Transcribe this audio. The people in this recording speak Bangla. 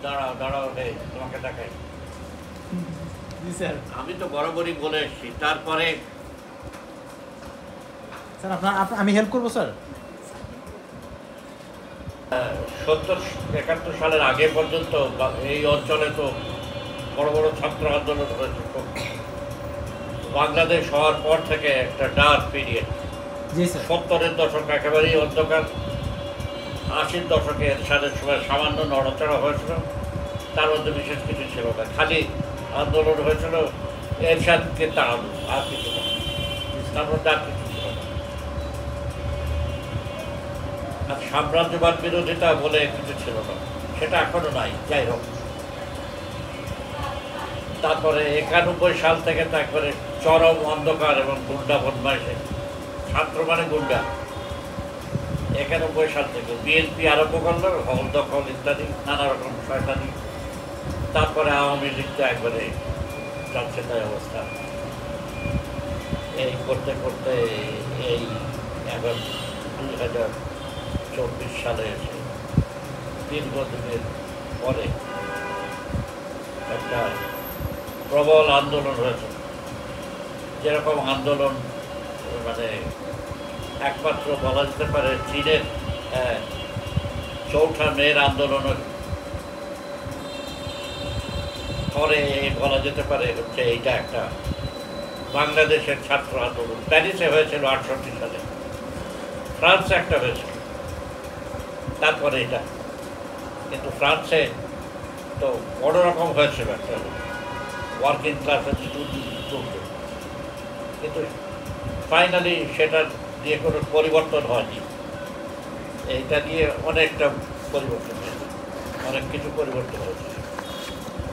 দাঁড়াও দাঁড়াও, হে তোমাকে দেখাই। জি স্যার। আমি তো বরাবরই বলে এসেছি, তারপরে স্যার আমি হেল্প করবো স্যার। 70-71 সালের আগে পর্যন্ত এই অঞ্চলে তো বড় বড় ছাত্র আন্দোলন হয়েছে। বাংলাদেশ হওয়ার পর থেকে একটা ডার্ক পিরিয়ড। জি স্যার। 70-এর দশক একেবারেই অন্ধকার। 80-র দশকে এরশাদের সময় সামান্য নড়াচড়া হয়েছিল, তার মধ্যে বিশেষ কিছু ছিল না, খালি আন্দোলন হয়েছিল এরশাদকে তাড়ানো, আর কিছু না। তার মধ্যে আর কিছু ছিল না। আর সাম্রাজ্যবাদ বিরোধিতা বলে কিছু ছিল না, সেটা এখনো নাই। যাই হোক, তারপরে 91 সাল থেকে তো একবারে চরম অন্ধকার এবং গুন্ডা বদমাইশে, ছাত্র মানে গুন্ডা। 91 সাল থেকে বিএনপি আরম্ভ করলো, হল দখল ইত্যাদি নানা রকম শয়তানি। তারপরে আওয়ামী লীগ তো একবারে যাচ্ছে তাই অবস্থা। এই করতে করতে এই এখন 2024 সালে এসে দীর্ঘদিনের পরে একটা প্রবল আন্দোলন হয়েছে। যেরকম আন্দোলন মানে একমাত্র বলা যেতে পারে চীনের চৌঠা মেয়ের আন্দোলনের পরে বলা যেতে পারে হচ্ছে এইটা একটা বাংলাদেশের ছাত্র আন্দোলন। প্যারিসে হয়েছিল 68 সালে, ফ্রান্সে একটা হয়েছিল, তারপরে এটা। কিন্তু ফ্রান্সে তো বড় রকম হয়েছিল একটা ওয়ার্কিং ক্লাসের স্টুডেন্ট, কিন্তু ফাইনালি সেটা দিয়ে কোনো পরিবর্তন হয়নি। এইটা দিয়ে অনেকটা পরিবর্তন হয়েছে, অনেক কিছু পরিবর্তন হয়েছে।